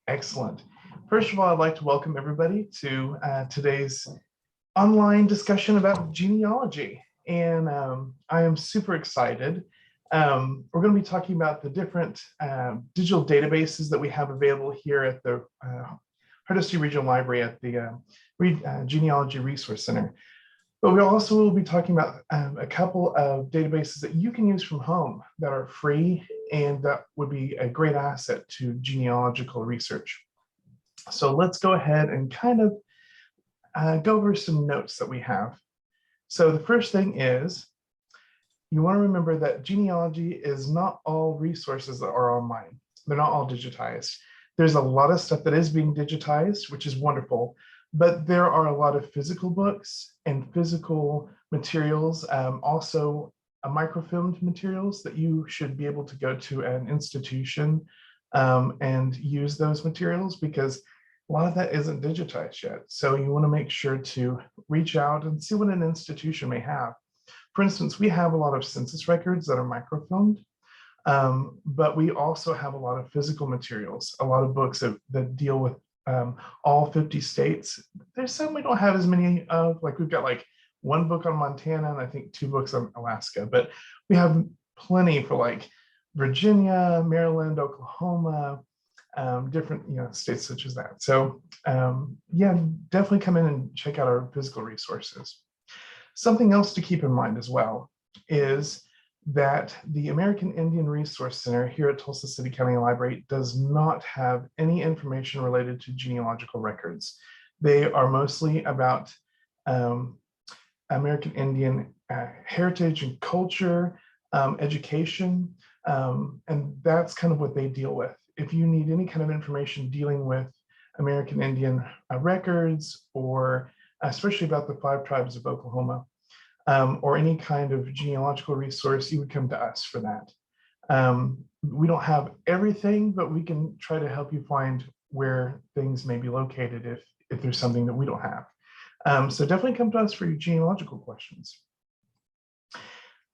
Excellent. First of all, I'd like to welcome everybody to today's online discussion about genealogy. And I am super excited. We're going to be talking about the different digital databases that we have available here at the Hardesty Regional Library at the Genealogy Resource Center. But we also will be talking about a couple of databases that you can use from home that are free and that would be a great asset to genealogical research. So let's go ahead and kind of go over some notes that we have. So the first thing is, you want to remember that genealogy is not all resources that are online. They're not all digitized. There's a lot of stuff that is being digitized, which is wonderful, but there are a lot of physical books and physical materials, also microfilmed materials that you should be able to go to an institution and use those materials, because a lot of that isn't digitized yet. So you want to make sure to reach out and see what an institution may have. For instance, we have a lot of census records that are microfilmed, but we also have a lot of physical materials, a lot of books that deal with all 50 states. There's some we don't have as many of, like we've got like one book on Montana and I think 2 books on Alaska, but we have plenty for like Virginia, Maryland, Oklahoma, different states such as that. So yeah, definitely come in and check out our physical resources. Something else to keep in mind as well is that the American Indian Resource Center here at Tulsa City County Library does not have any information related to genealogical records. They are mostly about American Indian heritage and culture, education, and that's kind of what they deal with. If you need any kind of information dealing with American Indian records, or especially about the 5 tribes of Oklahoma, or any kind of genealogical resource, you would come to us for that. We don't have everything, but we can try to help you find where things may be located if there's something that we don't have. So definitely come to us for your genealogical questions.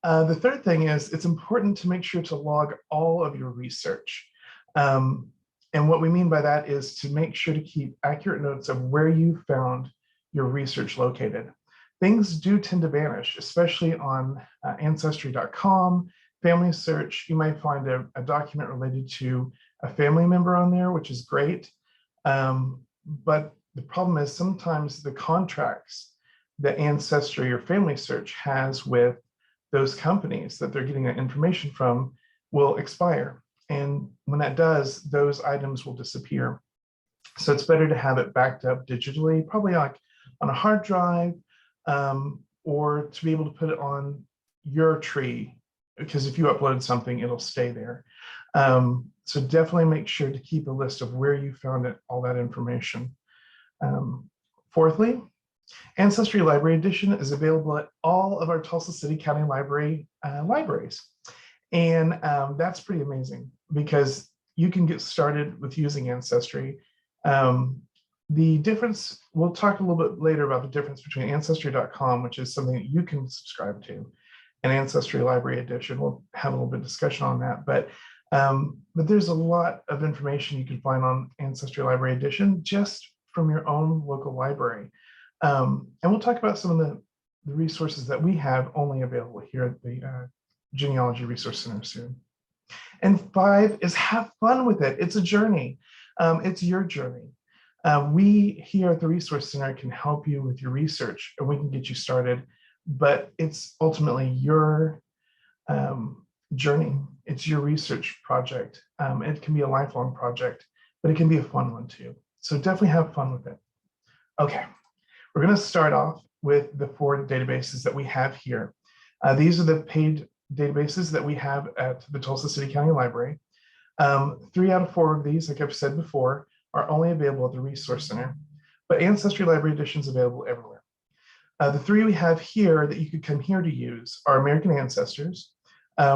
The third thing is, it's important to make sure to log all of your research. And what we mean by that is to make sure to keep accurate notes of where you found your research located. Things do tend to vanish, especially on Ancestry.com, Family Search. You might find a document related to a family member on there, which is great. But the problem is sometimes the contracts that Ancestry or Family Search has with those companies that they're getting that information from will expire. And when that does, those items will disappear. So it's better to have it backed up digitally, probably like on a hard drive, or to be able to put it on your tree, because if you upload something, it'll stay there. So definitely make sure to keep a list of where you found it, all that information. Fourthly, Ancestry Library Edition is available at all of our Tulsa City County Library libraries. And that's pretty amazing, because you can get started with using Ancestry. The difference, we'll talk a little bit later about the difference between Ancestry.com, which is something that you can subscribe to, and Ancestry Library Edition. We'll have a little bit of discussion on that, but there's a lot of information you can find on Ancestry Library Edition just from your own local library. And we'll talk about some of the resources that we have only available here at the Genealogy Resource Center soon. And 5 is have fun with it. It's a journey. It's your journey. We here at the Resource Center can help you with your research, and we can get you started, but it's ultimately your journey. It's your research project. It can be a lifelong project, but it can be a fun one too. So definitely have fun with it. Okay, we're going to start off with the 4 databases that we have here. These are the paid databases that we have at the Tulsa City County Library. 3 out of 4 of these, like I've said before, are only available at the Resource Center, but Ancestry Library Edition is available everywhere. The 3 we have here that you could come here to use are American Ancestors,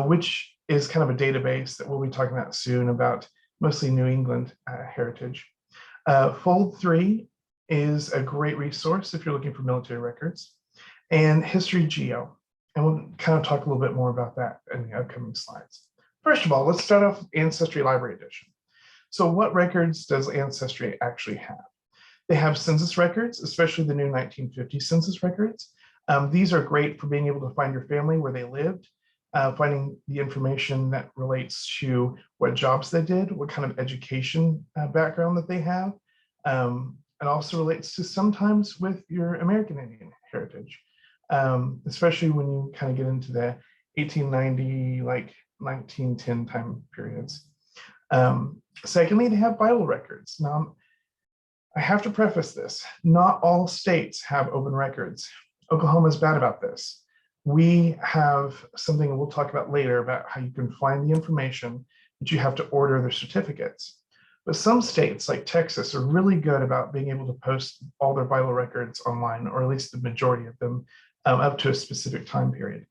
which is kind of a database that we'll be talking about soon about mostly New England heritage. Fold 3 is a great resource if you're looking for military records, and HistoryGeo. And we'll kind of talk a little bit more about that in the upcoming slides. First of all, let's start off with Ancestry Library Edition. So what records does Ancestry actually have? They have census records, especially the new 1950 census records. These are great for being able to find your family where they lived, finding the information that relates to what jobs they did, what kind of education background that they have. It also relates to sometimes with your American Indian heritage, especially when you kind of get into the 1890, like 1910 time periods. Secondly, they have vital records. Now, I have to preface this, not all states have open records. Oklahoma is bad about this. We have something we'll talk about later about how you can find the information, but you have to order their certificates. But some states like Texas are really good about being able to post all their vital records online, or at least the majority of them, up to a specific time period.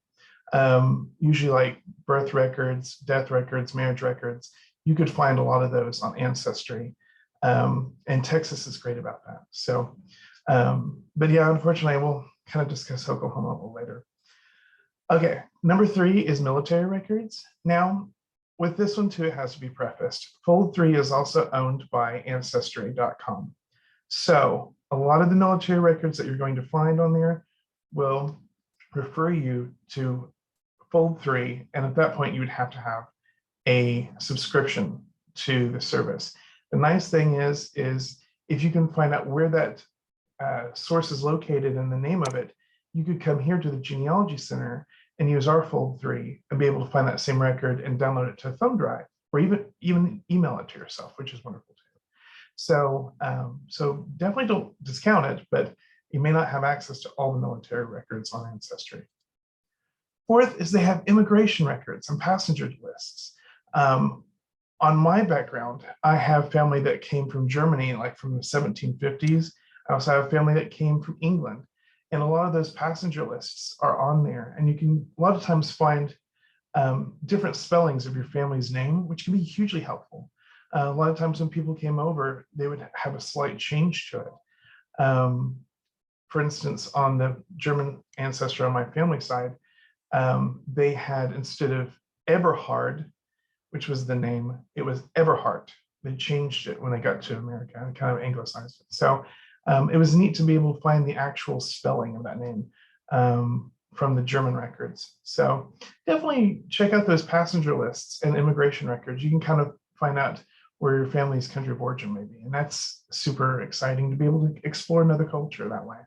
Usually like birth records, death records, marriage records, you could find a lot of those on Ancestry. And Texas is great about that. So, but yeah, unfortunately, we'll kind of discuss Oklahoma a little later. Okay, number 3 is military records. Now, with this one too, it has to be prefaced. Fold 3 is also owned by Ancestry.com. So a lot of the military records that you're going to find on there will refer you to Fold 3. And at that point, you would have to have a subscription to the service. The nice thing is if you can find out where that source is located and the name of it, you could come here to the Genealogy Center and use our Fold 3 and be able to find that same record and download it to a thumb drive, or even email it to yourself, which is wonderful too. So, so definitely don't discount it, but you may not have access to all the military records on Ancestry. Fourth is they have immigration records and passenger lists. On my background, I have family that came from Germany, like from the 1750s. I also have family that came from England. And a lot of those passenger lists are on there. And you can a lot of times find different spellings of your family's name, which can be hugely helpful. A lot of times when people came over, they would have a slight change to it. For instance, on the German ancestor on my family side, they had, instead of Eberhard, which was the name, it was Everhart. They changed it when they got to America and kind of anglicized it. So it was neat to be able to find the actual spelling of that name from the German records. So definitely check out those passenger lists and immigration records. You can kind of find out where your family's country of origin may be. And that's super exciting to be able to explore another culture that way.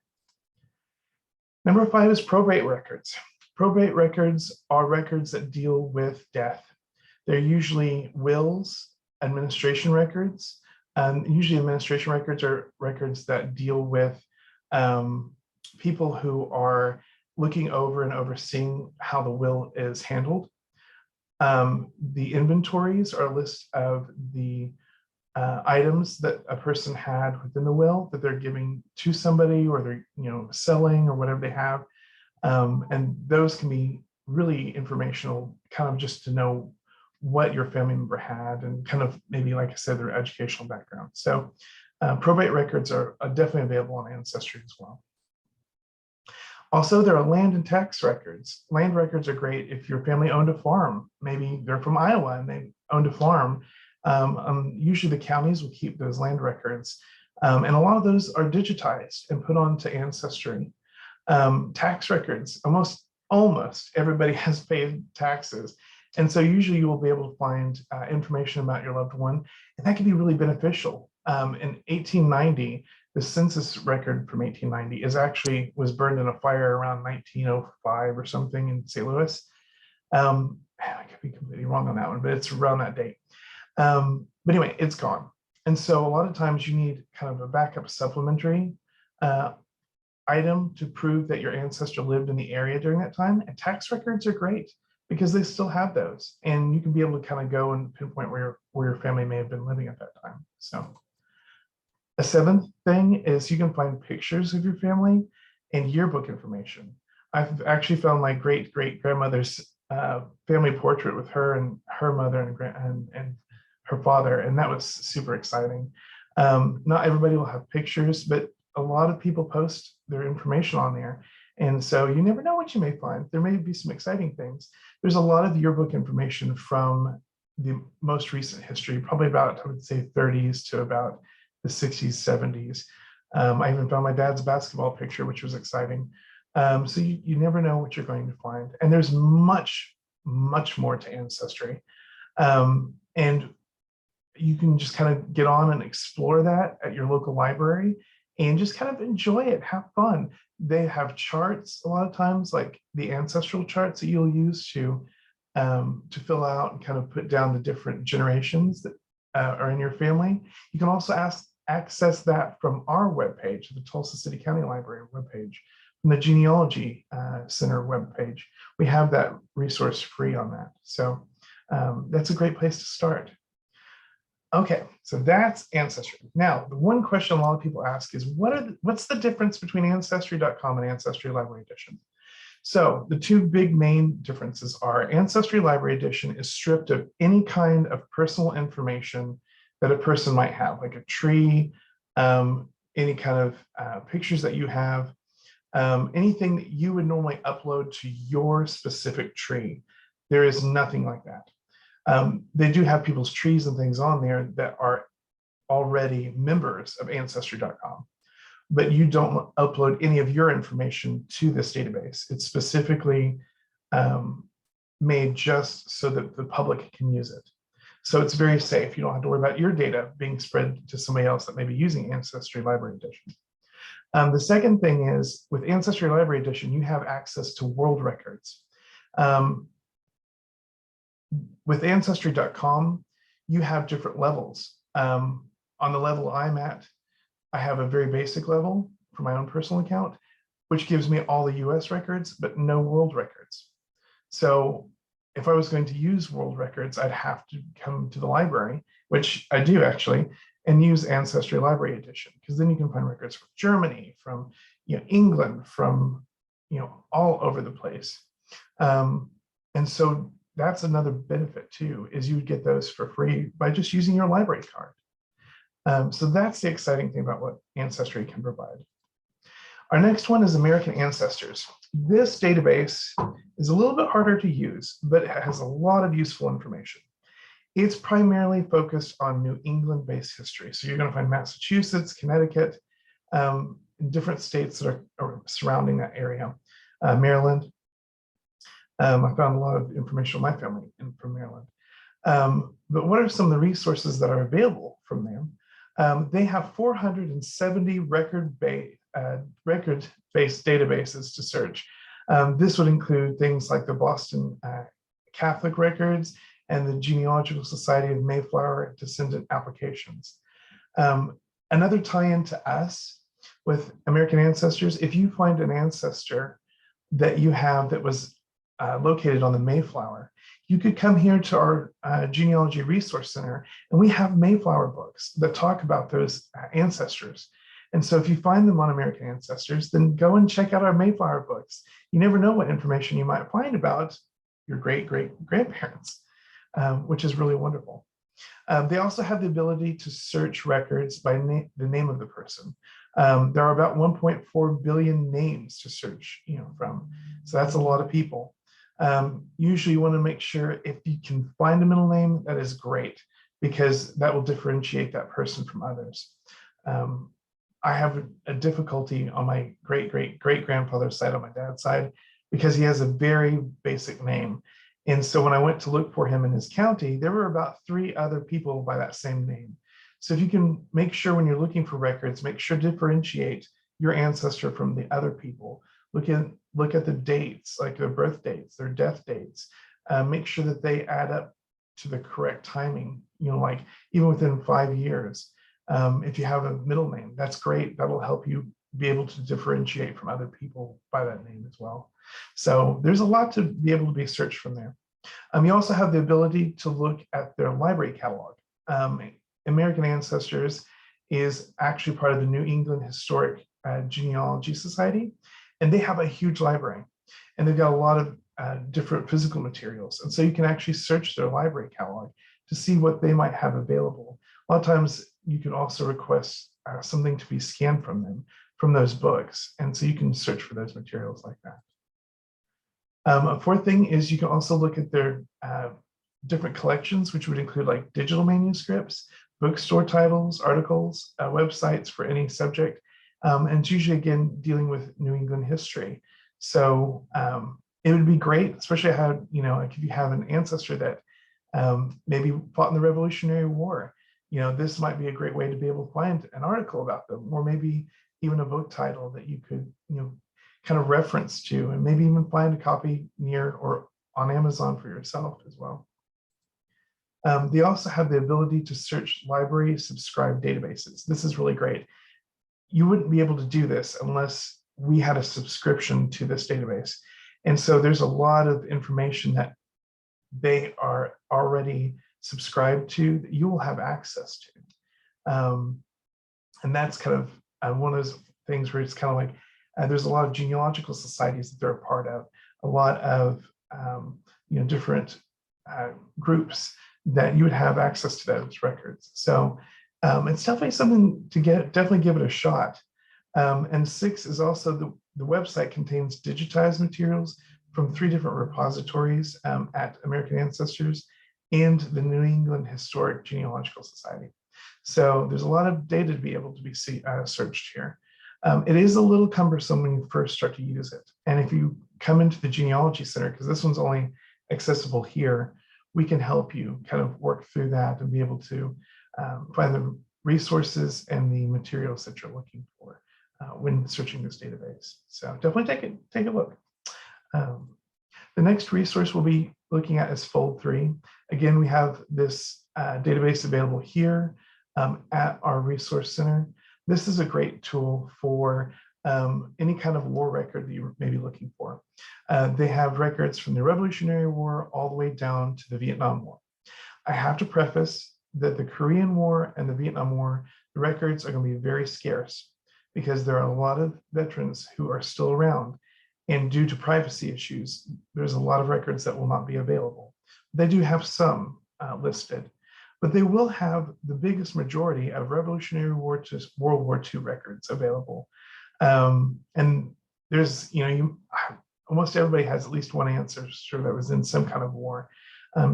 Number 5 is probate records. Probate records are records that deal with death. They're usually wills, administration records. Usually administration records are records that deal with people who are looking over and overseeing how the will is handled. The inventories are a list of the items that a person had within the will that they're giving to somebody, or they're selling, or whatever they have. And those can be really informational, kind of just to know what your family member had, and kind of maybe, like I said, their educational background. So probate records are definitely available on Ancestry as well. Also, there are land and tax records. Land records are great if your family owned a farm. Maybe they're from Iowa and they owned a farm. Usually the counties will keep those land records. And a lot of those are digitized and put onto Ancestry. Tax records, almost everybody has paid taxes. And so usually you will be able to find information about your loved one, and that can be really beneficial. In 1890, the census record from 1890 was burned in a fire around 1905 or something in St. Louis. I could be completely wrong on that one, but it's around that date. But anyway, it's gone. And so a lot of times you need kind of a backup supplementary item to prove that your ancestor lived in the area during that time. And tax records are great because they still have those, and you can be able to kind of go and pinpoint where your family may have been living at that time. So a 7th thing is you can find pictures of your family and yearbook information. I've actually found my great-great-grandmother's family portrait with her and her mother and her father, and that was super exciting. Not everybody will have pictures, but a lot of people post their information on there. And so you never know what you may find. There may be some exciting things. There's a lot of yearbook information from the most recent history, probably about, I would say, 30s to about the 60s, 70s. I even found my dad's basketball picture, which was exciting. So you never know what you're going to find. And there's much, much more to Ancestry. And you can just kind of get on and explore that at your local library and just kind of enjoy it, have fun. They have charts a lot of times, like the ancestral charts that you'll use to fill out and kind of put down the different generations that are in your family. You can also access that from our webpage, the Tulsa City County Library webpage, from the Genealogy Center webpage. We have that resource free on that. So that's a great place to start. Okay, so that's Ancestry. Now, the one question a lot of people ask is, what's the difference between Ancestry.com and Ancestry Library Edition? So the two big main differences are Ancestry Library Edition is stripped of any kind of personal information that a person might have, like a tree, any kind of pictures that you have, anything that you would normally upload to your specific tree. There is nothing like that. They do have people's trees and things on there that are already members of Ancestry.com, but you don't upload any of your information to this database. It's specifically made just so that the public can use it. So it's very safe. You don't have to worry about your data being spread to somebody else that may be using Ancestry Library Edition. The second thing is, with Ancestry Library Edition, you have access to world records. With Ancestry.com, you have different levels. On the level I'm at, I have a very basic level for my own personal account, which gives me all the US records, but no world records. So if I was going to use world records, I'd have to come to the library, which I do actually, and use Ancestry Library Edition, because then you can find records from Germany, from England, from all over the place. And so that's another benefit too, is you would get those for free by just using your library card. So that's the exciting thing about what Ancestry can provide. Our next one is American Ancestors. This database is a little bit harder to use, but it has a lot of useful information. It's primarily focused on New England-based history. So you're going to find Massachusetts, Connecticut, different states that are surrounding that area, Maryland. I found a lot of information on my family from Maryland. But what are some of the resources that are available from them? They have 470 record-based databases to search. This would include things like the Boston Catholic records and the Genealogical Society of Mayflower descendant applications. Another tie-in to us with American Ancestors, if you find an ancestor that you have that was located on the Mayflower, you could come here to our Genealogy Resource Center, and we have Mayflower books that talk about those ancestors. And so if you find them on American Ancestors, then go and check out our Mayflower books. You never know what information you might find about your great-great-grandparents, which is really wonderful. They also have the ability to search records by the name of the person. There are about 1.4 billion names to search from. So that's a lot of people. Usually you want to make sure if you can find a middle name, that is great, because that will differentiate that person from others. I have a difficulty on my great-great-great-grandfather's side, on my dad's side, because he has a very basic name. And so when I went to look for him in his county, there were about 3 other people by that same name. So if you can make sure when you're looking for records, make sure to differentiate your ancestor from the other people. Look at the dates, like their birth dates, their death dates. Make sure that they add up to the correct timing, like even within 5 years. If you have a middle name, that's great. That'll help you be able to differentiate from other people by that name as well. So there's a lot to be able to be searched from there. You also have the ability to look at their library catalog. American Ancestors is actually part of the New England Historic Genealogy Society, and they have a huge library, and they've got a lot of different physical materials. And so you can actually search their library catalog to see what they might have available. A lot of times you can also request something to be scanned from them, from those books. And so you can search for those materials like that. A fourth thing is you can also look at their different collections, which would include like digital manuscripts, bookstore titles, articles, websites for any subject. And it's usually, again, dealing with New England history. So it would be great, especially how, like if you have an ancestor that maybe fought in the Revolutionary War, this might be a great way to be able to find an article about them, or maybe even a book title that you could, kind of reference to, and maybe even find a copy near or on Amazon for yourself as well. They also have the ability to search library subscribed databases. This is really great. You wouldn't be able to do this unless we had a subscription to this database. And so there's a lot of information that they are already subscribed to that you will have access to. And that's kind of one of those things where it's kind of like, there's a lot of genealogical societies that they're a part of, a lot of different groups that you would have access to those records. So it's definitely something to definitely give it a shot. And 6 is also the website contains digitized materials from 3 different repositories at American Ancestors and the New England Historic Genealogical Society. So there's a lot of data to be able to be searched here. It is a little cumbersome when you first start to use it. And if you come into the Genealogy Center, because this one's only accessible here, we can help you kind of work through that and be able to find the resources and the materials that you're looking for when searching this database. So definitely take a look. The next resource we'll be looking at is Fold3. Again, we have this database available here at our resource center. This is a great tool for any kind of war record that you may be looking for. They have records from the Revolutionary War all the way down to the Vietnam War. I have to preface that the Korean War and the Vietnam War, the records are going to be very scarce because there are a lot of veterans who are still around. And due to privacy issues, there's a lot of records that will not be available. They do have some listed, but they will have the biggest majority of Revolutionary War to World War II records available. And there's, almost everybody has at least one ancestor that was in some kind of war.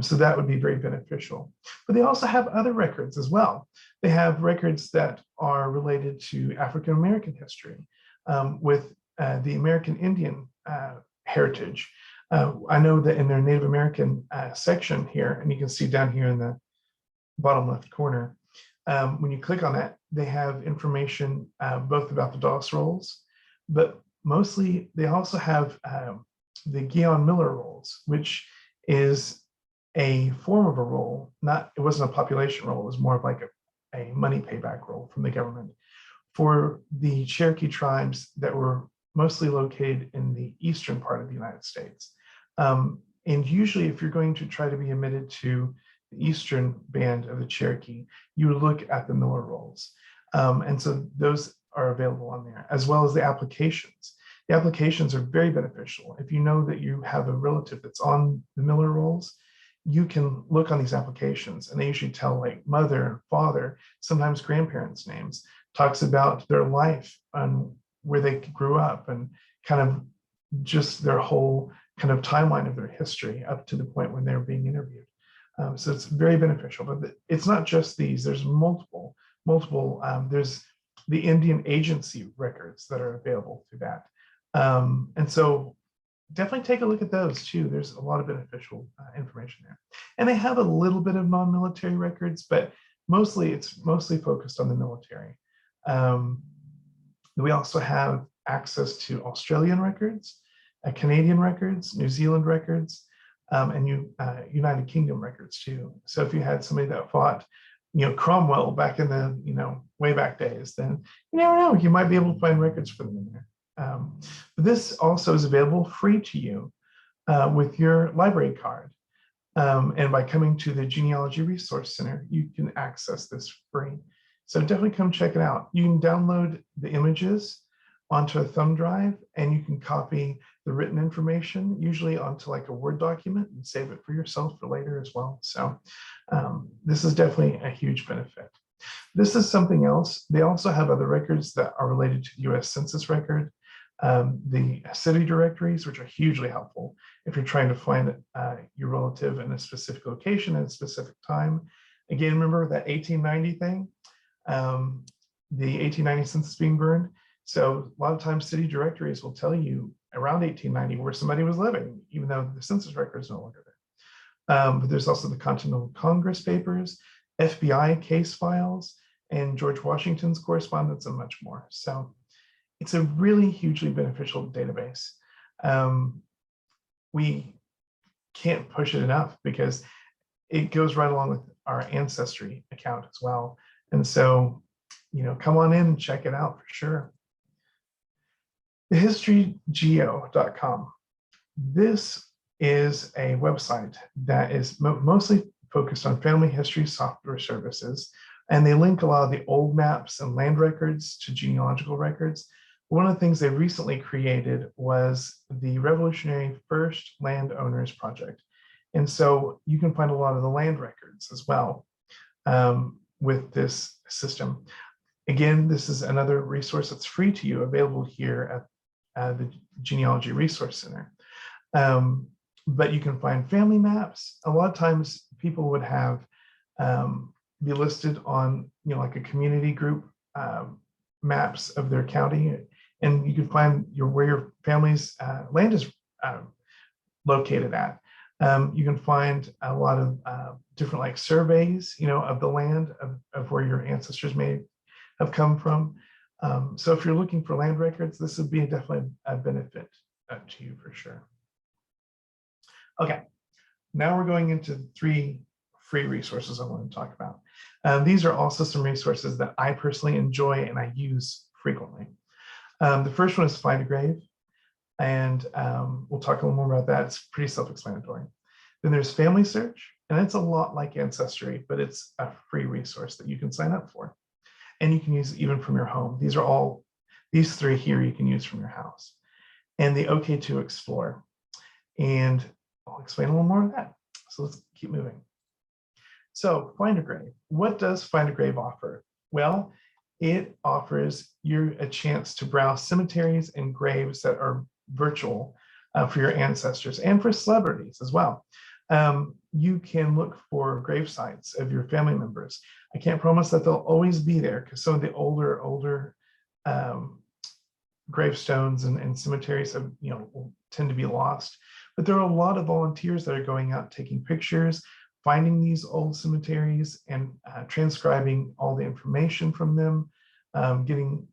So that would be very beneficial. But they also have other records as well. They have records that are related to African American history with the American Indian heritage. I know that in their Native American section here, and you can see down here in the bottom left corner, when you click on that, they have information both about the DOS rolls, but mostly they also have the Guion Miller rolls, which is a form of a roll. It wasn't a population roll, it was more of like a money payback roll from the government for the Cherokee tribes that were mostly located in the eastern part of the United States. And usually if you're going to try to be admitted to the eastern band of the Cherokee, you would look at the Miller rolls. And so those are available on there, as well as the applications. The applications are very beneficial. If you know that you have a relative that's on the Miller rolls, you can look on these applications, and they usually tell like mother, father, sometimes grandparents' names, talks about their life and where they grew up and kind of just their whole kind of timeline of their history up to the point when they're being interviewed. So it's very beneficial, but it's not just these, there's multiple, there's the Indian agency records that are available through that. And so definitely take a look at those too. There's a lot of beneficial information there. And they have a little bit of non-military records, but it's mostly focused on the military. We also have access to Australian records, Canadian records, New Zealand records, and United Kingdom records too. So if you had somebody that fought, Cromwell back in the, way back days, then you never know, you might be able to find records for them in there. But this also is available free to you with your library card. And by coming to the Genealogy Resource Center, you can access this free. So definitely come check it out. You can download the images onto a thumb drive, and you can copy the written information, usually onto like a Word document, and save it for yourself for later as well. So this is definitely a huge benefit. This is something else. They also have other records that are related to the US Census record. The city directories, which are hugely helpful if you're trying to find your relative in a specific location at a specific time. Again, remember that 1890 thing, the 1890 census being burned. So a lot of times city directories will tell you around 1890 where somebody was living, even though the census record is no longer there. But there's also the Continental Congress papers, FBI case files, and George Washington's correspondence, and much more. So it's a really hugely beneficial database. We can't push it enough because it goes right along with our Ancestry account as well. And so, come on in and check it out for sure. The HistoryGeo.com. This is a website that is mostly focused on family history software services, and they link a lot of the old maps and land records to genealogical records. One of the things they recently created was the Revolutionary First Landowners Project. And so you can find a lot of the land records as well with this system. Again, this is another resource that's free to you, available here at the Genealogy Resource Center. But you can find family maps. A lot of times people would have be listed on, like a community group maps of their county, and you can find where your family's land is located at. You can find a lot of different like surveys, of the land of where your ancestors may have come from. So if you're looking for land records, this would be definitely a benefit to you for sure. Okay, now we're going into 3 free resources I want to talk about. These are also some resources that I personally enjoy and I use frequently. The first one is FindAGrave, and we'll talk a little more about that. It's pretty self-explanatory. Then there's Family Search, and it's a lot like Ancestry, but it's a free resource that you can sign up for. And you can use it even from your home. These 3 here you can use from your house. And the OK2 Explorer. And I'll explain a little more of that. So let's keep moving. So FindAGrave, what does FindAGrave offer? Well, it offers you a chance to browse cemeteries and graves that are virtual for your ancestors and for celebrities as well. You can look for grave sites of your family members. I can't promise that they'll always be there because some of the older gravestones and cemeteries have, will tend to be lost. But there are a lot of volunteers that are going out taking pictures, finding these old cemeteries and transcribing all the information from them, getting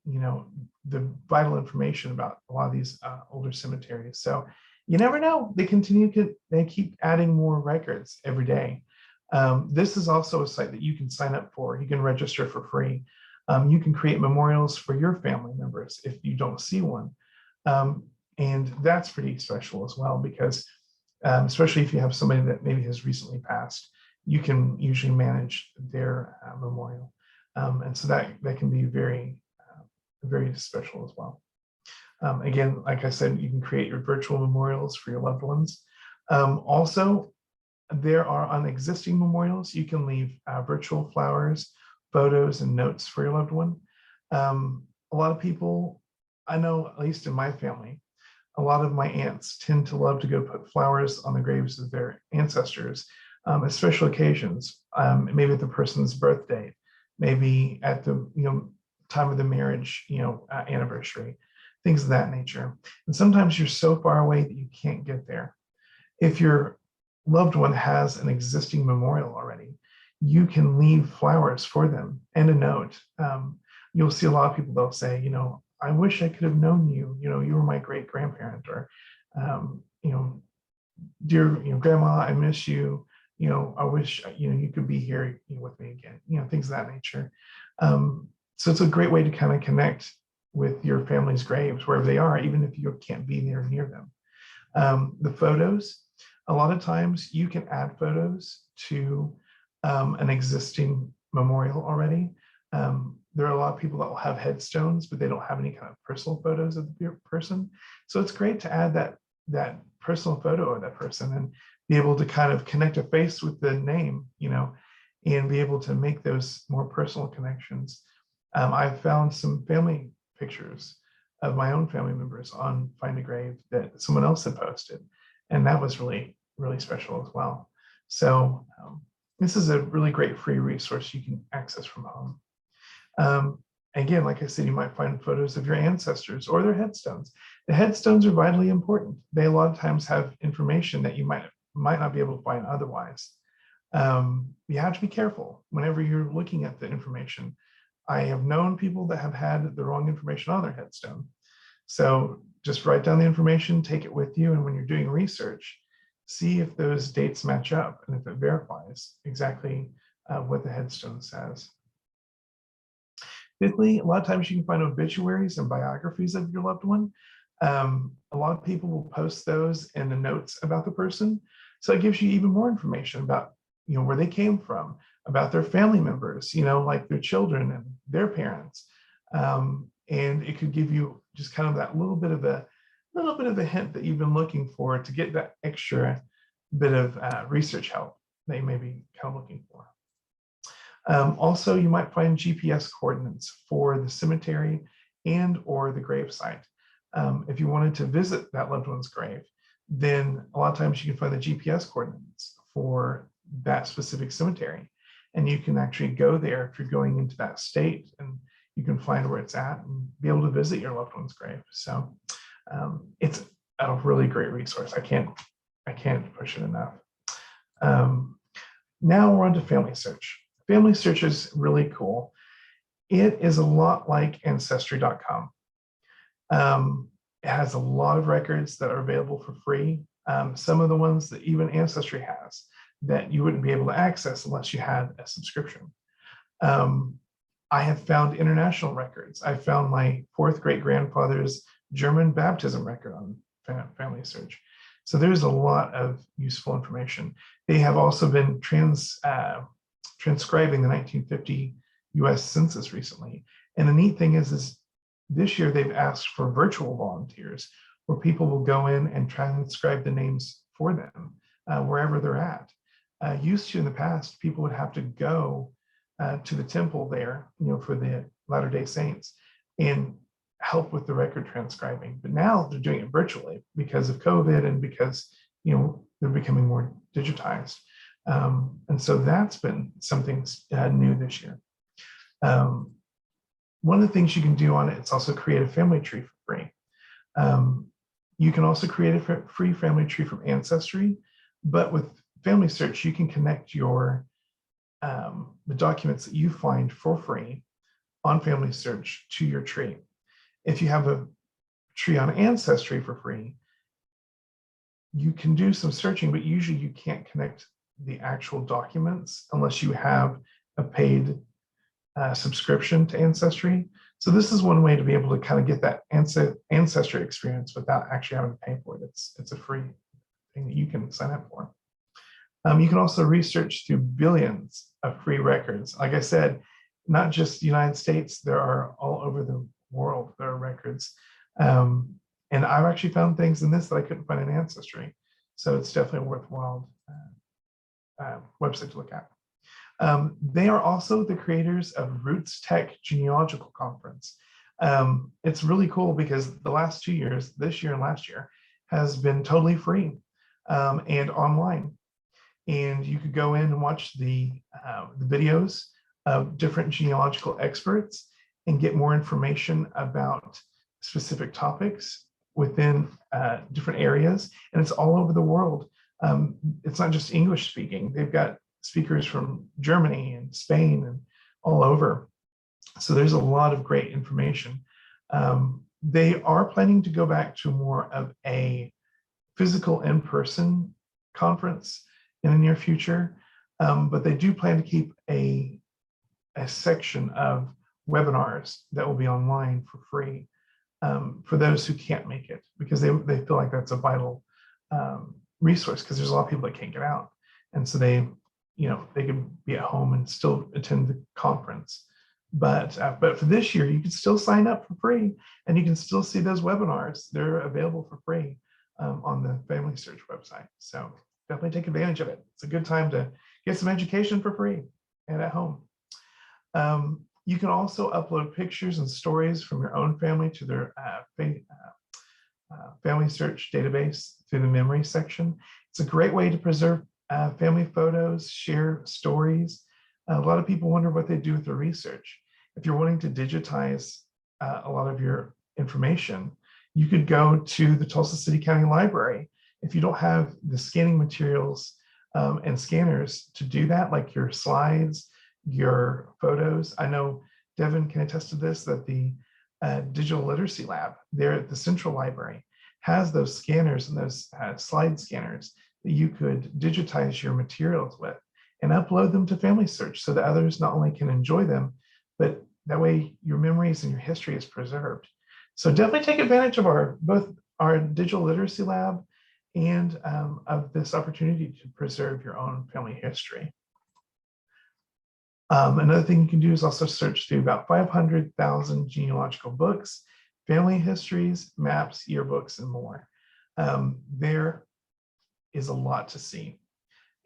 the vital information about a lot of these older cemeteries. So you never know, they keep adding more records every day. This is also a site that you can sign up for. You can register for free. You can create memorials for your family members if you don't see one. And that's pretty special as well, because especially if you have somebody that maybe has recently passed, you can usually manage their memorial. And so that can be very, very special as well. Again, like I said, you can create your virtual memorials for your loved ones. Also, there are on existing memorials, you can leave virtual flowers, photos, and notes for your loved one. A lot of people, I know, at least in my family, a lot of my aunts tend to love to go put flowers on the graves of their ancestors at special occasions, maybe at the person's birthday, maybe at the time of the marriage anniversary, things of that nature. And sometimes you're so far away that you can't get there. If your loved one has an existing memorial already, you can leave flowers for them and a note. You'll see a lot of people, they'll say, I wish I could have known you. You were my great grandparent, or, dear grandma, I miss you. I wish you could be here with me again. Things of that nature. So it's a great way to kind of connect with your family's graves wherever they are, even if you can't be there near them. The photos, a lot of times you can add photos to an existing memorial already. There are a lot of people that will have headstones, but they don't have any kind of personal photos of the person. So it's great to add that personal photo of that person and be able to kind of connect a face with the name, and be able to make those more personal connections. I've found some family pictures of my own family members on FindAGrave that someone else had posted. And that was really, really special as well. So this is a really great free resource you can access from home. Again, like I said, you might find photos of your ancestors or their headstones. The headstones are vitally important. They a lot of times have information that you might not be able to find otherwise. You have to be careful whenever you're looking at the information. I have known people that have had the wrong information on their headstone. So just write down the information, take it with you, and when you're doing research, see if those dates match up and if it verifies exactly what the headstone says. Fifthly, a lot of times you can find obituaries and biographies of your loved one. A lot of people will post those in the notes about the person. So it gives you even more information about, where they came from, about their family members, like their children and their parents. And it could give you just kind of that little bit of a hint that you've been looking for to get that extra bit of research help that you may be kind of looking for. Also, you might find GPS coordinates for the cemetery and or the grave site. If you wanted to visit that loved one's grave, then a lot of times you can find the GPS coordinates for that specific cemetery. And you can actually go there if you're going into that state, and you can find where it's at and be able to visit your loved one's grave. So it's a really great resource. I can't push it enough. Now we're on to Family Search. Family Search is really cool. It is a lot like Ancestry.com. It has a lot of records that are available for free. Some of the ones that even Ancestry has that you wouldn't be able to access unless you had a subscription. I have found international records. I found my 4th great-grandfather's German baptism record on Family Search. So there's a lot of useful information. They have also been transcribing the 1950 US Census recently. And the neat thing is this year they've asked for virtual volunteers where people will go in and transcribe the names for them wherever they're at. Used to in the past, people would have to go to the temple there, for the Latter-day Saints and help with the record transcribing. But now they're doing it virtually because of COVID and because, they're becoming more digitized. And so that's been something new this year. One of the things you can do on it, it's also create a family tree for free. You can also create a free family tree from Ancestry, but with Family Search, you can connect the documents that you find for free on Family Search to your tree. If you have a tree on Ancestry for free, you can do some searching, but usually you can't connect the actual documents unless you have a paid subscription to Ancestry. So this is one way to be able to kind of get that Ancestry experience without actually having to pay for it. It's a free thing that you can sign up for. You can also research through billions of free records. Like I said, not just the United States, there are all over the world, there are records. And I've actually found things in this that I couldn't find in Ancestry. So it's definitely a worthwhile website to look at. They are also the creators of Roots Tech Genealogical Conference. It's really cool because the last 2 years, this year and last year, has been totally free and online. And you could go in and watch the videos of different genealogical experts and get more information about specific topics within different areas. And it's all over the world. It's not just English speaking. They've got speakers from Germany and Spain and all over. So there's a lot of great information. They are planning to go back to more of a physical in-person conference in the near future, but they do plan to keep a section of webinars that will be online for free for those who can't make it, because they feel like that's a vital resource, because there's a lot of people that can't get out. And so they can be at home and still attend the conference. But for this year, you can still sign up for free and you can still see those webinars. They're available for free on the Family Search website. So definitely take advantage of it. It's a good time to get some education for free and at home. You can also upload pictures and stories from your own family to their family search database through the memory section. It's a great way to preserve family photos, share stories. A lot of people wonder what they do with their research. If you're wanting to digitize a lot of your information, you could go to the Tulsa City County Library. If you don't have the scanning materials and scanners to do that, like your slides, your photos. I know Devin can attest to this, that the Digital Literacy Lab there at the Central Library has those scanners and those slide scanners that you could digitize your materials with and upload them to Family Search so that others not only can enjoy them, but that way your memories and your history is preserved. So definitely take advantage of both our Digital Literacy Lab and of this opportunity to preserve your own family history. Another thing you can do is also search through about 500,000 genealogical books, family histories, maps, yearbooks, and more. There is a lot to see.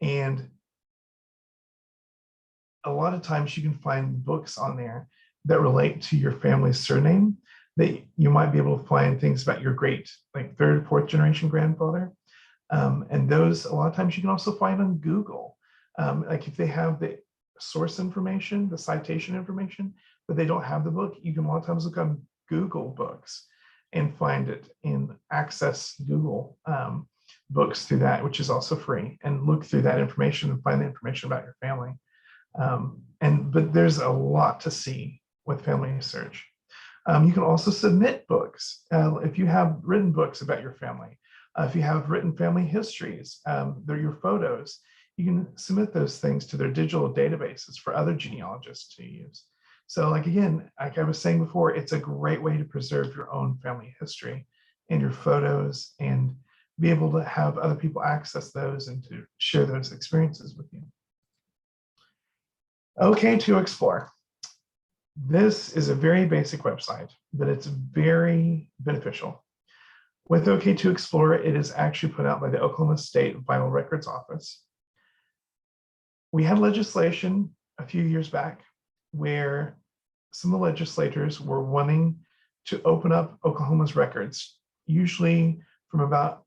And a lot of times you can find books on there that relate to your family's surname, that you might be able to find things about your great, like third, fourth generation grandfather. And those, a lot of times you can also find on Google. Like if they have the source information, the citation information, but they don't have the book, you can a lot of times look on Google Books and find it and access Google books through that, which is also free, and look through that information and find the information about your family. But there's a lot to see with family search. You can also submit books. If you have written books about your family, if you have written family histories, they're your photos, you can submit those things to their digital databases for other genealogists to use. So like, again, like I was saying before, it's a great way to preserve your own family history and your photos and be able to have other people access those and to share those experiences with you. OK2Explore. This is a very basic website, but it's very beneficial. With OK2Explore, it is actually put out by the Oklahoma State Vital Records Office. We had legislation a few years back where some of the legislators were wanting to open up Oklahoma's records, usually from about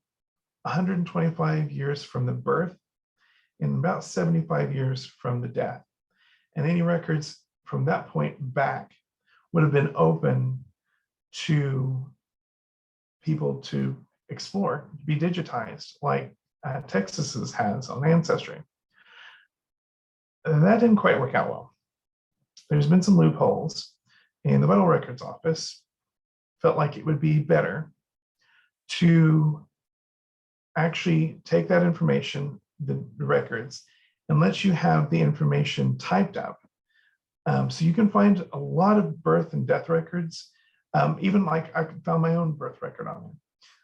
125 years from the birth and about 75 years from the death. And any records from that point back would have been open to people to explore, to be digitized, like Texas's has on Ancestry. That didn't quite work out well. There's been some loopholes, and the Vital Records Office felt like it would be better to actually take that information, the records, and let you have the information typed up. So you can find a lot of birth and death records, even like I found my own birth record on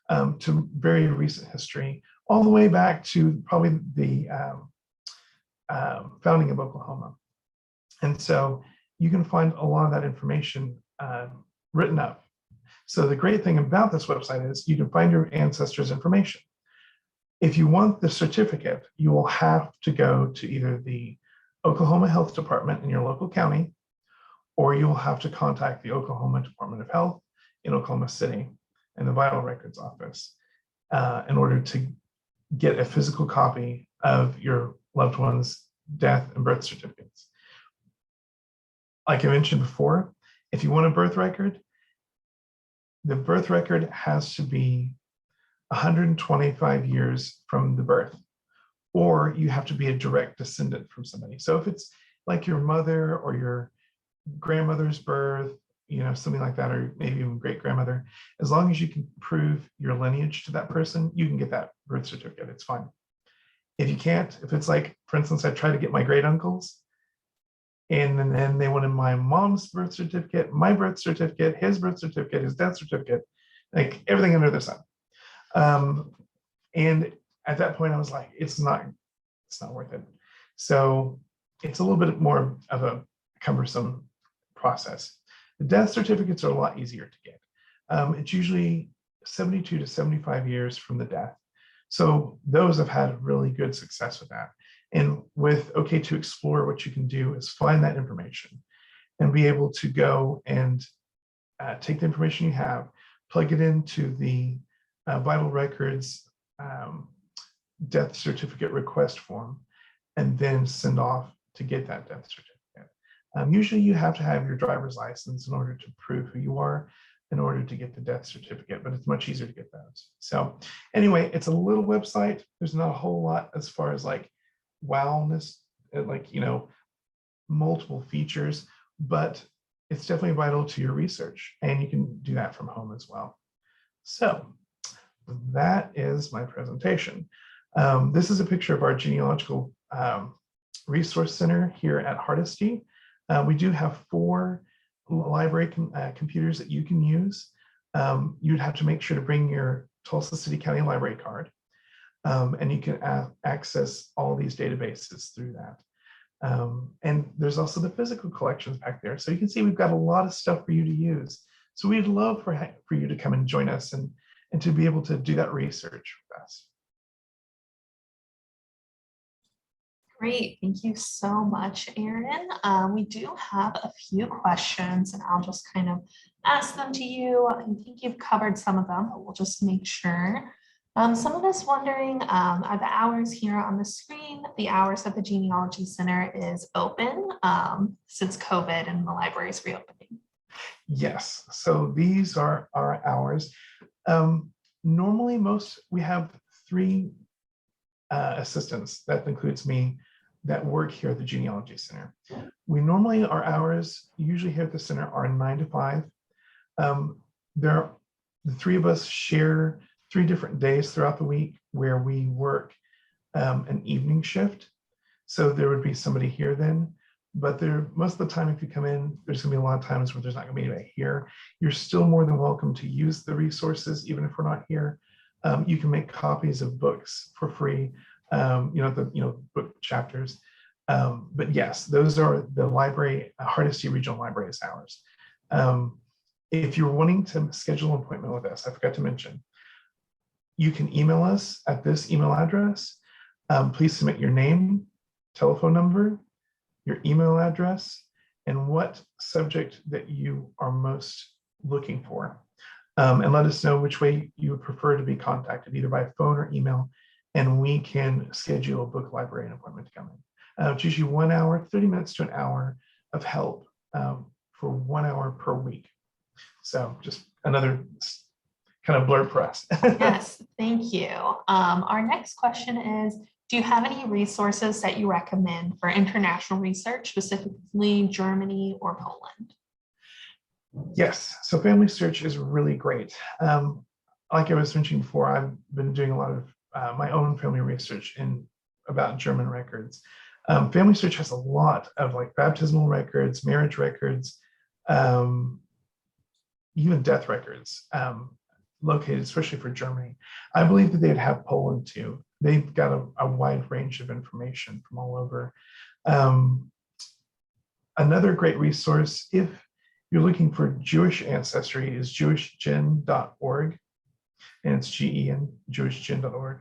there, to very recent history, all the way back to probably the founding of Oklahoma. And so you can find a lot of that information written up. So the great thing about this website is you can find your ancestors' information. If you want the certificate, you will have to go to either the Oklahoma Health Department in your local county, or you'll have to contact the Oklahoma Department of Health in Oklahoma City and the Vital Records Office in order to get a physical copy of your loved one's death and birth certificates. Like I mentioned before, if you want a birth record, the birth record has to be 125 years from the birth, or you have to be a direct descendant from somebody. So if it's like your mother or your grandmother's birth, you know, something like that, or maybe even great grandmother, as long as you can prove your lineage to that person, you can get that birth certificate. It's fine. If you can't, if it's like, for instance, I tried to get my great uncles, and then they wanted my mom's birth certificate, my birth certificate, his birth certificate, his death certificate, like everything under the sun. And at that point, I was like, it's not worth it. So it's a little bit more of a cumbersome process. The death certificates are a lot easier to get. It's usually 72 to 75 years from the death. So those have had really good success with that. And with OK2Explore, what you can do is find that information and be able to go and take the information you have, plug it into the vital records death certificate request form, and then send off to get that death certificate. Usually you have to have your driver's license in order to prove who you are in order to get the death certificate, but it's much easier to get those. So anyway, it's a little website. There's not a whole lot as far as like wowness, like, you know, multiple features, but it's definitely vital to your research, and you can do that from home as well. So that is my presentation. This is a picture of our genealogical resource center here at Hardesty. We do have 4 library computers that you can use. You'd have to make sure to bring your Tulsa City County Library card, and you can access all these databases through that. And there's also the physical collections back there. So you can see we've got a lot of stuff for you to use. So we'd love for you to come and join us and to be able to do that research with us. Great, thank you so much, Aaron. We do have a few questions, and I'll just kind of ask them to you. I think you've covered some of them, but we'll just make sure. Some of us wondering, are the hours here on the screen, the hours that the Genealogy Center is open since COVID and the library is reopening? Yes, so these are our hours. Normally, we have 3 assistants, that includes me, that work here at the Genealogy Center. Our hours usually here at the center are 9 to 5. The 3 of us share 3 different days throughout the week where we work an evening shift. So there would be somebody here then, but most of the time, if you come in, there's gonna be a lot of times where there's not gonna be anybody here. You're still more than welcome to use the resources, even if we're not here. You can make copies of books for free, book chapters. But yes, those are the library, Hardesty Regional Library's hours. If you're wanting to schedule an appointment with us, I forgot to mention, you can email us at this email address. Please submit your name, telephone number, your email address, and what subject that you are most looking for. And let us know which way you would prefer to be contacted, either by phone or email, and we can schedule a book librarian appointment to come in. It's usually 1 hour, 30 minutes to an hour of help for 1 hour per week. So just another kind of blurb for us. Yes, thank you. Our next question is, do you have any resources that you recommend for international research, specifically Germany or Poland? Yes, so Family Search is really great. Like I was mentioning before, I've been doing a lot of my own family research about German records. Family Search has a lot of like baptismal records, marriage records, even death records located, especially for Germany. I believe that they'd have Poland too. They've got a wide range of information from all over. Another great resource, if you're looking for Jewish ancestry, is jewishgen.org, and it's GEN, jewishgen.org.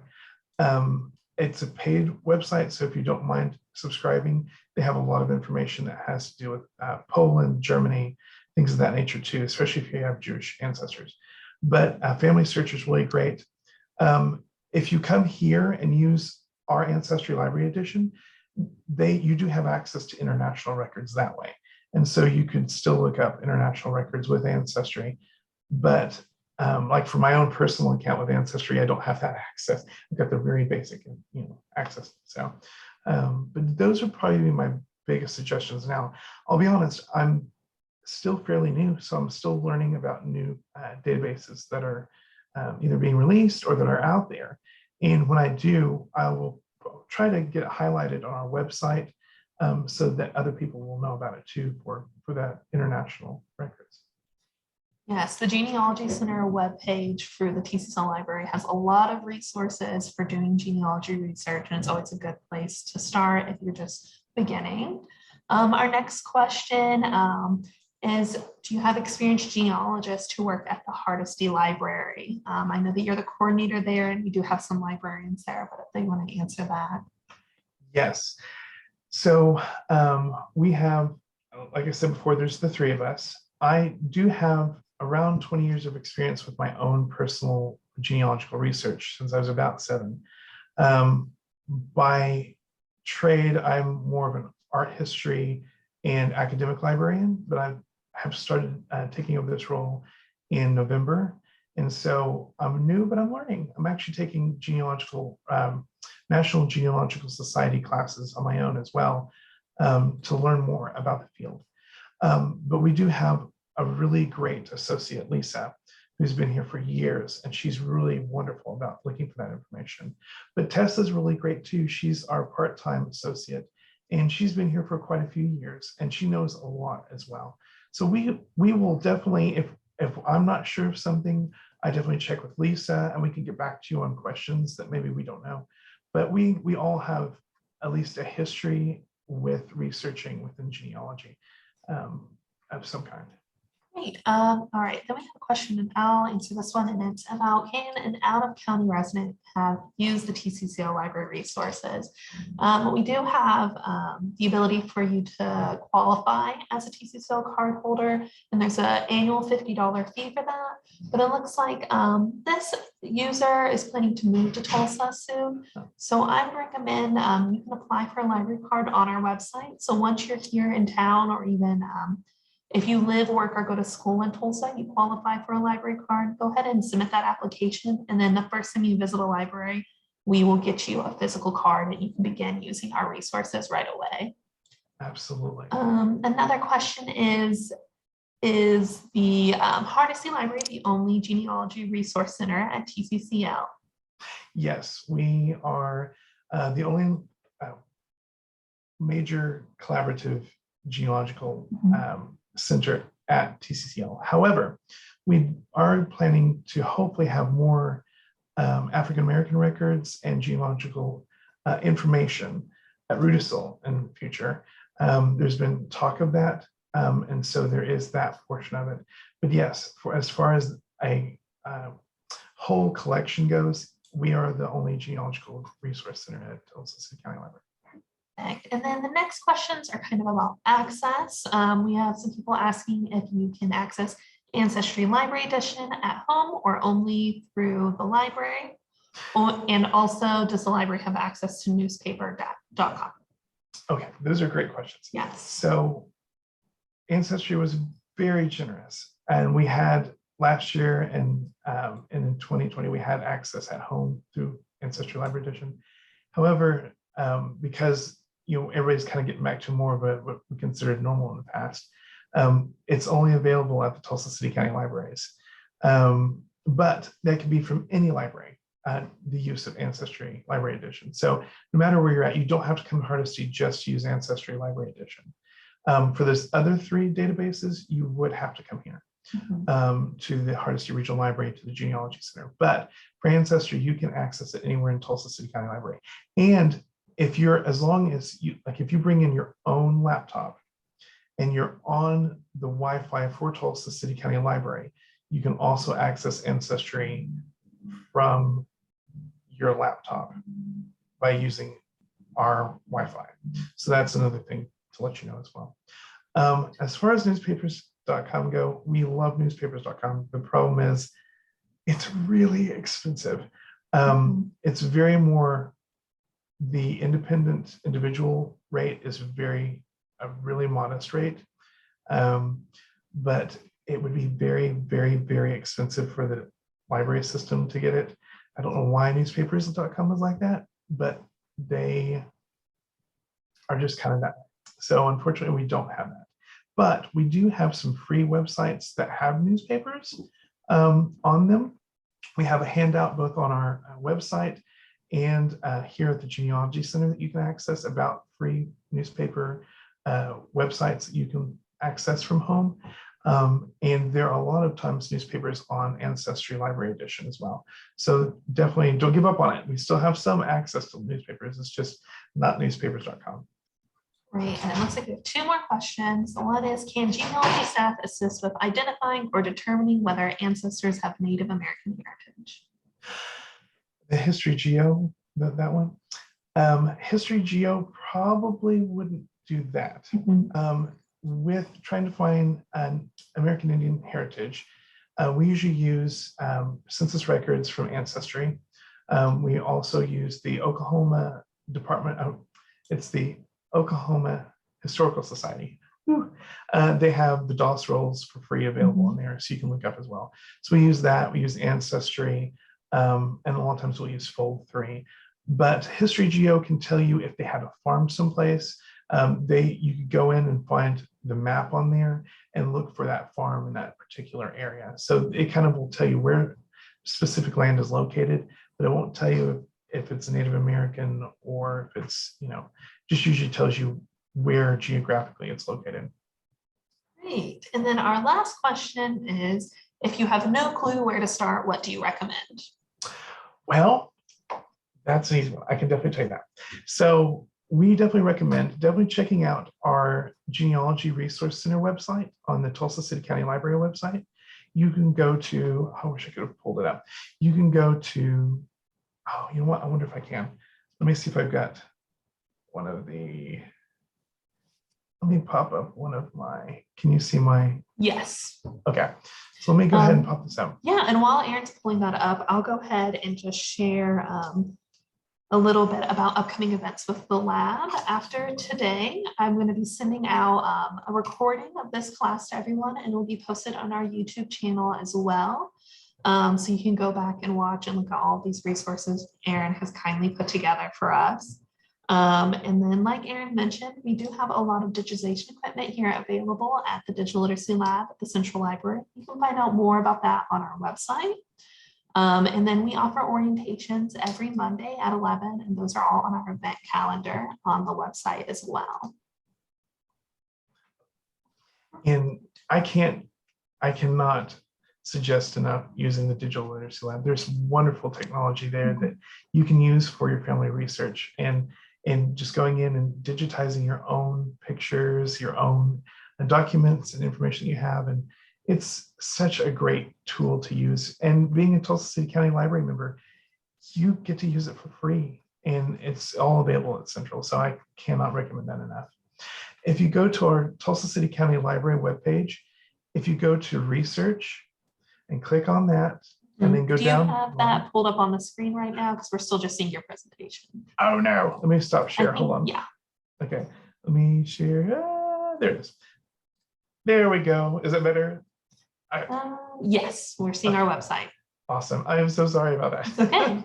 It's a paid website, so if you don't mind subscribing, they have a lot of information that has to do with Poland, Germany, things of that nature too, especially if you have Jewish ancestors. But Family Search is really great. If you come here and use our Ancestry Library Edition, you do have access to international records that way. And so you could still look up international records with Ancestry. But like for my own personal account with Ancestry, I don't have that access. I've got the very basic access. So, but those would probably be my biggest suggestions. Now, I'll be honest, I'm still fairly new, so I'm still learning about new databases that are either being released or that are out there. And when I do, I will try to get it highlighted on our website so that other people will know about it too for that international records. Yes, the Genealogy Center webpage for the TCCL library has a lot of resources for doing genealogy research, and it's always a good place to start if you're just beginning. Our next question is, do you have experienced genealogists who work at the Hardesty Library? I know that you're the coordinator there, and we do have some librarians there, but if they want to answer that. Yes. So we have like I said before, there's the three of us. I do have around 20 years of experience with my own personal genealogical research since I was about 7. By trade, I'm more of an art history and academic librarian, but I have started taking over this role in November. And so I'm new, but I'm learning. I'm actually taking genealogical, National Genealogical Society classes on my own as well, to learn more about the field. But we do have a really great associate, Lisa, who's been here for years, and she's really wonderful about looking for that information. But Tessa's really great too. She's our part-time associate, and she's been here for quite a few years, and she knows a lot as well. So we will definitely, if I'm not sure of something, I definitely check with Lisa, and we can get back to you on questions that maybe we don't know. But we all have at least a history with researching within genealogy of some kind. Great. All right, then we have a question, and I'll answer this one, and it's about, can an out-of-county resident have used the TCCL library resources? We do have the ability for you to qualify as a TCCL card holder, and there's an annual $50 fee for that. But it looks like this user is planning to move to Tulsa soon, so I would recommend you can apply for a library card on our website. So once you're here in town, or even if you live, work, or go to school in Tulsa, you qualify for a library card, go ahead and submit that application. And then the first time you visit a library, we will get you a physical card and you can begin using our resources right away. Absolutely. Another question is the Hardesty Library the only genealogy resource center at TCCL? Yes, we are the only major collaborative genealogical center at TCCL. However, we are planning to hopefully have more African-American records and genealogical information at Rudisill in the future. There's been talk of that, and so there is that portion of it. But yes, as far as a whole collection goes, we are the only genealogical resource center at Tulsa City County Library. And then the next questions are kind of about access. We have some people asking if you can access Ancestry Library Edition at home or only through the library. And also, does the library have access to newspaper.com? Okay, those are great questions. Yes. So Ancestry was very generous, and we had last year and in 2020 we had access at home through Ancestry Library Edition. However, because everybody's kind of getting back to more of what we considered normal in the past, it's only available at the Tulsa City County Libraries, but that can be from any library, the use of Ancestry Library Edition. So no matter where you're at, you don't have to come to Hardesty just to use Ancestry Library Edition. For those other 3 databases, you would have to come here to the Hardesty Regional Library, to the Genealogy Center. But for Ancestry, you can access it anywhere in Tulsa City County Library. And if as long as if you bring in your own laptop and you're on the Wi-Fi for Tulsa City County Library, you can also access Ancestry from your laptop by using our Wi-Fi. So that's another thing to let you know as well. As far as newspapers.com go, we love newspapers.com. The problem is it's really expensive. It's very more, the independent individual rate is a really modest rate, but it would be very, very, very expensive for the library system to get it. I don't know why newspapers.com is like that, but they are just kind of that. So unfortunately, we don't have that. But we do have some free websites that have newspapers on them. We have a handout both on our website and here at the Genealogy Center that you can access about free newspaper websites that you can access from home. And there are a lot of times newspapers on Ancestry Library Edition as well. So definitely don't give up on it. We still have some access to newspapers. It's just not newspapers.com. Great, and it looks like we have 2 more questions. The one is, can genealogy staff assist with identifying or determining whether ancestors have Native American heritage? The HistoryGeo, that one. HistoryGeo probably wouldn't do that. with trying to find an American Indian heritage, we usually use census records from Ancestry. We also use the Oklahoma Department of, it's the Oklahoma Historical Society. They have the DOS rolls for free available in there, so you can look up as well. So we use that, we use Ancestry, and a lot of times we'll use Fold3. But HistoryGeo can tell you if they have a farm someplace. You could go in and find the map on there and look for that farm in that particular area. So it kind of will tell you where specific land is located, but it won't tell you if it's Native American or if it's, just usually tells you where geographically it's located. Great. And then our last question is, if you have no clue where to start, what do you recommend? Well, that's an easy one. I can definitely tell you that. So we definitely recommend checking out our Genealogy Resource Center website on the Tulsa City County Library website. You can go to, I wish I could have pulled it up. You can go to, oh, you know what? I wonder if I can. Let me see if I've got one of the, let me pop up one of my, can you see my? Yes. Okay, so let me go ahead and pop this out. Yeah, and while Aaron's pulling that up, I'll go ahead and just share a little bit about upcoming events with the lab. After today, I'm going to be sending out a recording of this class to everyone, and it will be posted on our YouTube channel as well. So you can go back and watch and look at all these resources Aaron has kindly put together for us. And then, like Aaron mentioned, we do have a lot of digitization equipment here available at the Digital Literacy Lab at the Central Library. You can find out more about that on our website. And then we offer orientations every Monday at 11, and those are all on our event calendar on the website as well. And I cannot suggest enough using the Digital Literacy Lab. There's wonderful technology there that you can use for your family research, and just going in and digitizing your own pictures, your own documents and information you have. And it's such a great tool to use. And being a Tulsa City County Library member, you get to use it for free, and it's all available at Central. So I cannot recommend that enough. If you go to our Tulsa City County Library webpage, if you go to research and click on that, and then go down. Do you have that pulled up on the screen right now? Because we're still just seeing your presentation. Oh no, let me stop share. Hold on. Yeah. Okay, let me share. There it is. There we go. Is it better? Yes, we're seeing our website. Awesome. I am so sorry about that. Okay.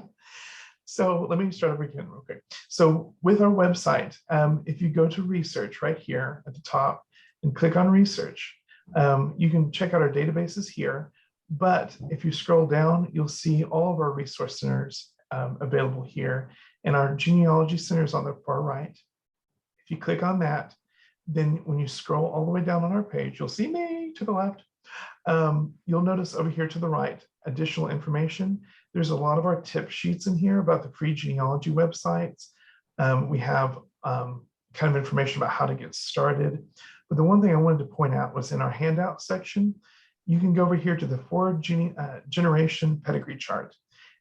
So let me start over again real quick. So with our website, if you go to research right here at the top and click on research, you can check out our databases here. But if you scroll down, you'll see all of our resource centers available here, and our genealogy center is on the far right. If you click on that, then when you scroll all the way down on our page, you'll see me to the left. You'll notice over here to the right, additional information. There's a lot of our tip sheets in here about the free genealogy websites. We have kind of information about how to get started. But the one thing I wanted to point out was in our handout section, you can go over here to the generation pedigree chart.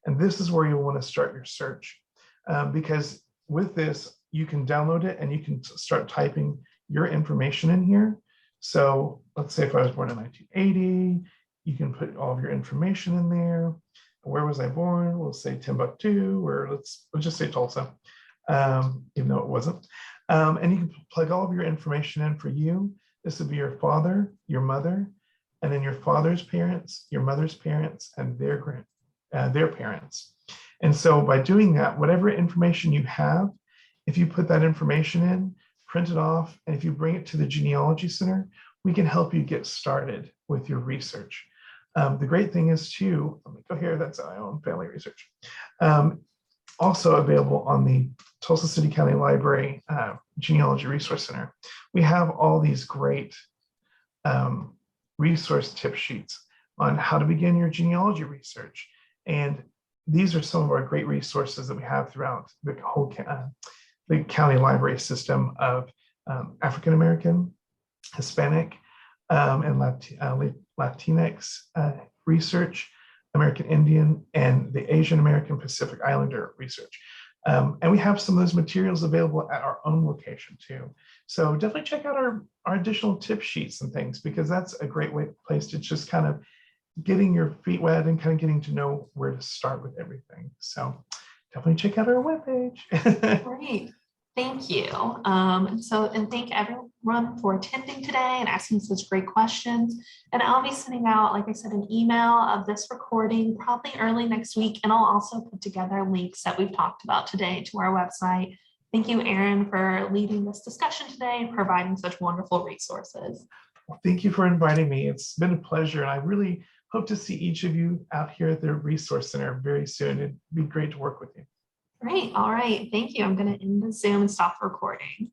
And this is where you'll want to start your search, because with this, you can download it and you can start typing your information in here. So let's say if I was born in 1980, you can put all of your information in there. Where was I born? We'll say Timbuktu, or let's just say Tulsa, even though it wasn't. And you can plug all of your information in for you. This would be your father, your mother, and then your father's parents, your mother's parents, and their parents. And so by doing that, whatever information you have, if you put that information in, print it off, and if you bring it to the Genealogy Center, we can help you get started with your research. The great thing is too, let me go here, that's my own family research. Also available on the Tulsa City County Library Genealogy Resource Center, we have all these great resource tip sheets on how to begin your genealogy research. And these are some of our great resources that we have throughout the whole the county library system of African American, Hispanic, and Latinx research, American Indian, and the Asian American Pacific Islander research. And we have some of those materials available at our own location too. So definitely check out our additional tip sheets and things, because that's a great place to just kind of getting your feet wet and kind of getting to know where to start with everything. So definitely check out our webpage. Great. Thank you. And thank everyone for attending today and asking such great questions. And I'll be sending out, like I said, an email of this recording probably early next week. And I'll also put together links that we've talked about today to our website. Thank you, Erin, for leading this discussion today and providing such wonderful resources. Well, thank you for inviting me. It's been a pleasure. And I really hope to see each of you out here at the Resource Center very soon. It'd be great to work with you. Great. All right. Thank you. I'm going to end the Zoom and stop recording.